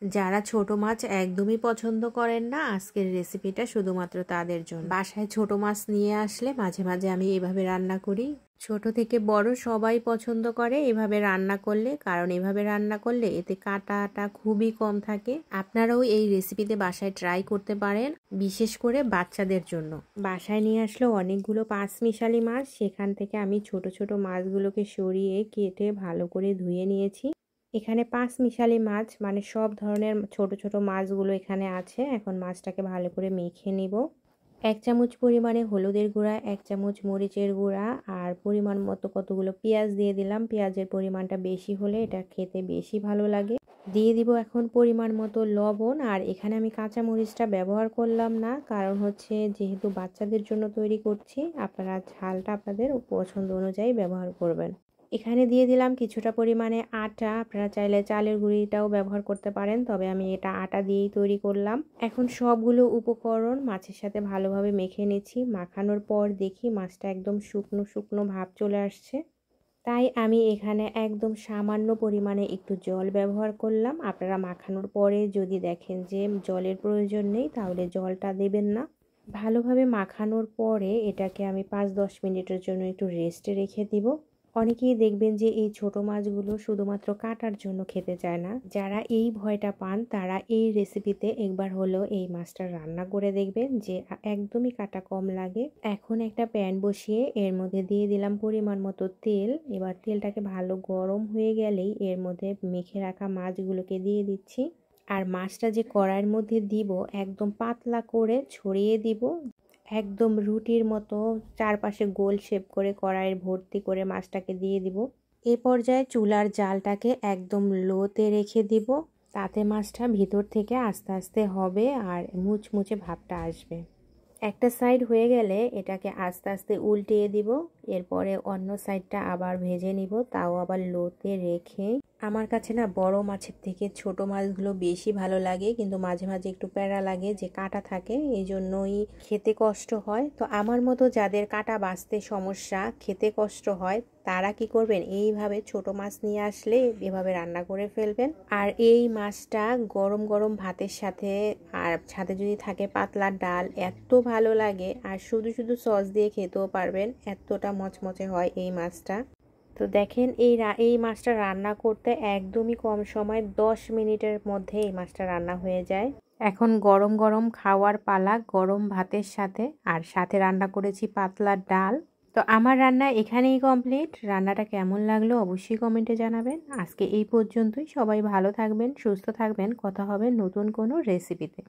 যারা ছোট মাছ একদমই পছন্দ করেন না, আজকের রেসিপিটা শুধুমাত্র তাদের জন্য। বাসায় ছোট মাছ নিয়ে আসলে মাঝে মাঝে আমি এভাবে রান্না করি। ছোট থেকে বড় সবাই পছন্দ করে এভাবে রান্না করলে, কারণ এভাবে রান্না করলে এতে কাঁটাটা খুবই কম থাকে। আপনারাও এই রেসিপিতে বাসায় ট্রাই করতে পারেন, বিশেষ করে বাচ্চাদের জন্য। বাসায় নিয়ে আসলো অনেকগুলো পাঁচমিশালি মাছ, সেখান থেকে আমি ছোট ছোট মাছগুলোকে সরিয়ে কেটে ভালো করে ধুয়ে নিয়েছি। এখানে পাঁচমিশালি মাছ মানে সব ধরনের ছোট ছোট মাছগুলো এখানে আছে। এখন মাছটাকে ভালো করে মেখে নিব। 1 চামচ পরিমাণে হলুদের গুঁড়া, 1 চামচ মরিচের গুঁড়া আর পরিমাণ মতো কতগুলো পেঁয়াজ দিয়ে দিলাম। পেঁয়াজের পরিমাণটা বেশি হলে এটা খেতে বেশি ভালো লাগে। দিয়ে দিব এখন পরিমাণ মতো লবণ। আর এখানে আমি কাঁচা মরিচটা ব্যবহার করলাম না, কারণ হচ্ছে যেহেতু বাচ্চাদের জন্য তৈরি করছি, আপনারা ঝালটা আপনাদের পছন্দ অনুযায়ী ব্যবহার করবেন। এখানে দিয়ে দিলাম কিছুটা পরিমাণে আটা। আপনারা চাইলে চালের গুঁড়িটাও ব্যবহার করতে পারেন, তবে আমি এটা আটা দিয়েই তৈরি করলাম। এখন সবগুলো উপকরণ মাছের সাথে ভালোভাবে মেখে নিচ্ছি। মাখানোর পর দেখি মাছটা একদম শুকনো শুকনো ভাব চলে আসছে, তাই আমি এখানে একদম সামান্য পরিমাণে একটু জল ব্যবহার করলাম। আপনারা মাখানোর পরে যদি দেখেন যে জলের প্রয়োজন নেই, তাহলে জলটা দেবেন না। ভালোভাবে মাখানোর পরে এটাকে আমি 5-10 মিনিটের জন্য একটু রেস্টে রেখে দিব। অনেকেই দেখবেন যে এই ছোট মাছগুলো শুধুমাত্র কাটার জন্য খেতে চায় না। যারা এই ভয়টা পান তারা এই রেসিপিতে একবার হলেও এই মাছটা রান্না করে দেখবেন, যে একদমই কাটা কম লাগে। এখন একটা প্যান বসিয়ে এর মধ্যে দিয়ে দিলাম পরিমাণ মতো তেল। এবার তেলটাকে ভালো গরম হয়ে গেলেই এর মধ্যে মেখে রাখা মাছগুলোকে দিয়ে দিচ্ছি। আর মাছটা যে কড়াইয়ের মধ্যে দিব একদম পাতলা করে ছড়িয়ে দিব, একদম রুটির মতো চারপাশে গোল শেপ করে কড়াইয়ের ভর্তি করে মাছটাকে দিয়ে দিব। এ পর্যায়ে চুলার জালটাকে একদম লোতে রেখে দিব, তাতে মাছটা ভিতর থেকে আস্তে আস্তে হবে আর মুচমুচে ভাবটা আসবে। একটা সাইড হয়ে গেলে এটাকে আস্তে আস্তে উল্টিয়ে দিব। এরপরে অন্য সাইডটা আবার ভেজে নিব, তাও আবার লোতে রেখে। আমার কাছে না বড় মাছের থেকে ছোট মাছগুলো বেশি ভালো লাগে, কিন্তু মাঝে মাঝে একটু প্যারা লাগে যে কাঁটা থাকে, এই জন্যই খেতে কষ্ট হয়। তো আমার মতো যাদের কাঁটা বাছতে সমস্যা, খেতে কষ্ট হয়, তারা কি করবেন, এইভাবে ছোট মাছ নিয়ে আসলে এভাবে রান্না করে ফেলবেন। আর এই মাছটা গরম গরম ভাতের সাথে, আর সাথে যদি থাকে পাতলা ডাল, এত ভালো লাগে। আর শুধু শুধু সস দিয়ে খেতেও পারবেন, এতটা মচমচে হয় এই মাছটা। তো দেখেন এই মাছটা রান্না করতে একদমই কম সময়, 10 মিনিটের মধ্যে এই মাছটা রান্না হয়ে যায়। এখন গরম গরম খাওয়ার পালা, গরম ভাতের সাথে। আর সাথে রান্না করেছি পাতলা ডাল। তো আমার রান্না এখানেই কমপ্লিট। রান্নাটা কেমন লাগলো অবশ্যই কমেন্টে জানাবেন। আজকে এই পর্যন্তই। সবাই ভালো থাকবেন, সুস্থ থাকবেন। কথা হবে নতুন কোনো রেসিপিতে।